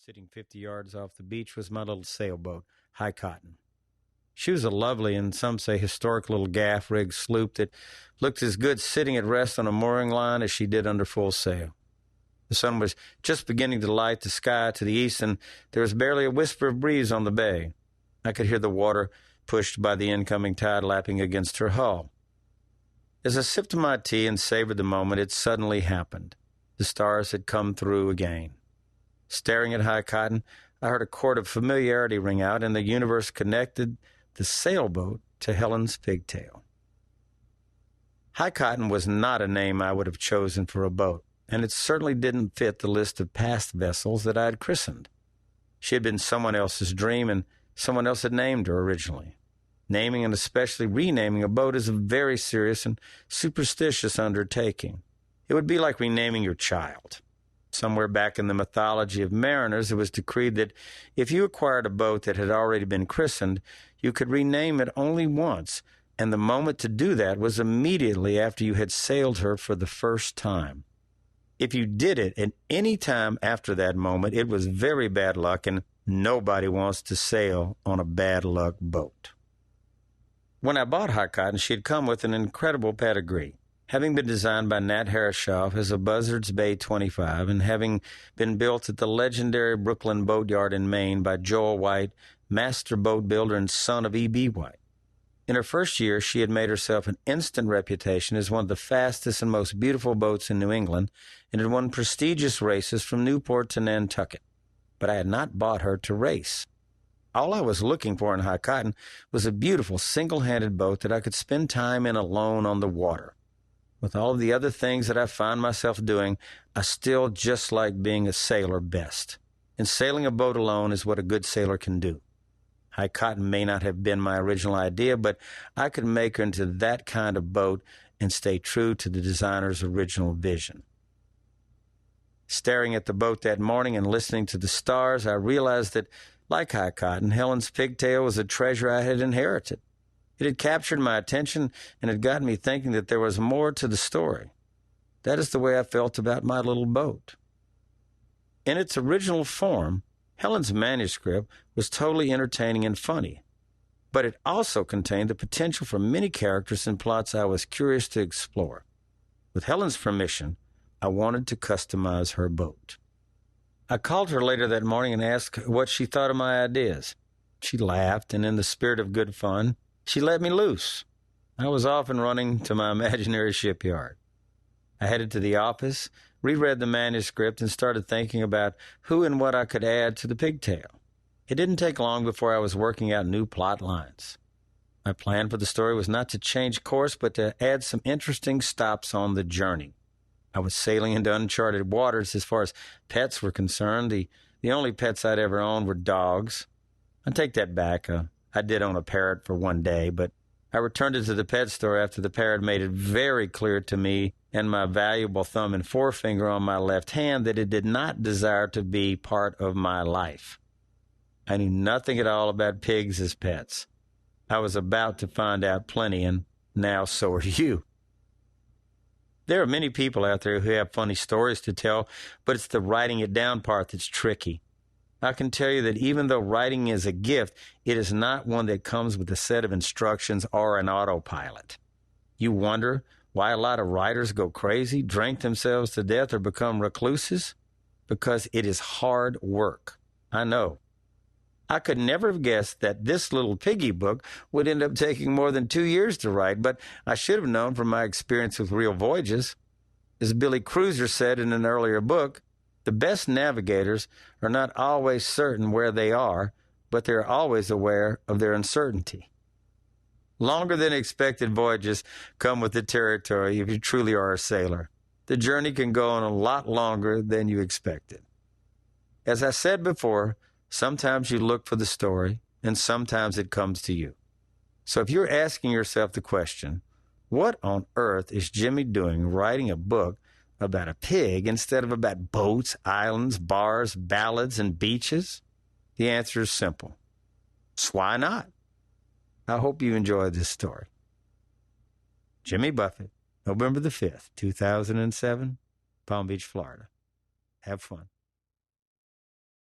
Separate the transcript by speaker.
Speaker 1: Sitting 50 yards off the beach was my little sailboat, High Cotton. She was a lovely and some say historic little gaff-rigged sloop that looked as good sitting at rest on a mooring line as she did under full sail. The sun was just beginning to light the sky to the east, and there was barely a whisper of breeze on the bay. I could hear the water pushed by the incoming tide lapping against her hull. As I sipped my tea and savored the moment, it suddenly happened. The stars had come through again. Staring at High Cotton, I heard a chord of familiarity ring out, and the universe connected the sailboat to Helen's pigtail. High Cotton was not a name I would have chosen for a boat, and it certainly didn't fit the list of past vessels that I had christened. She had been someone else's dream, and someone else had named her originally. Naming and especially renaming a boat is a very serious and superstitious undertaking. It would be like renaming your child. Somewhere back in the mythology of mariners, it was decreed that if you acquired a boat that had already been christened, you could rename it only once, and the moment to do that was immediately after you had sailed her for the first time. If you did it at any time after that moment, it was very bad luck, and nobody wants to sail on a bad luck boat. When I bought High Cotton, she had come with an incredible pedigree. Having been designed by Nat Harrishoff as a Buzzards Bay 25 and having been built at the legendary Brooklyn Boatyard in Maine by Joel White, master boat builder and son of E.B. White. In her first year, she had made herself an instant reputation as one of the fastest and most beautiful boats in New England and had won prestigious races from Newport to Nantucket. But I had not bought her to race. All I was looking for in High Cotton was a beautiful single-handed boat that I could spend time in alone on the water. With all of the other things that I find myself doing, I still just like being a sailor best. And sailing a boat alone is what a good sailor can do. High Cotton may not have been my original idea, but I could make her into that kind of boat and stay true to the designer's original vision. Staring at the boat that morning and listening to the stars, I realized that, like High Cotton, Helen's pigtail was a treasure I had inherited. It had captured my attention and had gotten me thinking that there was more to the story. That is the way I felt about my little boat. In its original form, Helen's manuscript was totally entertaining and funny, but it also contained the potential for many characters and plots I was curious to explore. With Helen's permission, I wanted to customize her boat. I called her later that morning and asked what she thought of my ideas. She laughed, and in the spirit of good fun, she let me loose. I was off and running to my imaginary shipyard. I headed to the office, reread the manuscript, and started thinking about who and what I could add to the pigtail. It didn't take long before I was working out new plot lines. My plan for the story was not to change course, but to add some interesting stops on the journey. I was sailing into uncharted waters as far as pets were concerned. The only pets I'd ever owned were dogs. I take that back. I did own a parrot for one day, but I returned it to the pet store after the parrot made it very clear to me and my valuable thumb and forefinger on my left hand that it did not desire to be part of my life. I knew nothing at all about pigs as pets. I was about to find out plenty, and now so are you. There are many people out there who have funny stories to tell, but it's the writing it down part that's tricky. I can tell you that even though writing is a gift, it is not one that comes with a set of instructions or an autopilot. You wonder why a lot of writers go crazy, drink themselves to death, or become recluses? Because it is hard work. I know. I could never have guessed that this little piggy book would end up taking more than 2 years to write, but I should have known from my experience with real voyages. As Billy Cruiser said in an earlier book, the best navigators are not always certain where they are, but they're always aware of their uncertainty. Longer than expected voyages come with the territory if you truly are a sailor. The journey can go on a lot longer than you expected. As I said before, sometimes you look for the story, and sometimes it comes to you. So if you're asking yourself the question, what on earth is Jimmy doing writing a book about a pig instead of about boats, islands, bars, ballads, and beaches? The answer is simple. Why not? I hope you enjoyed this story. Jimmy Buffett, November the 5th, 2007, Palm Beach, Florida. Have fun.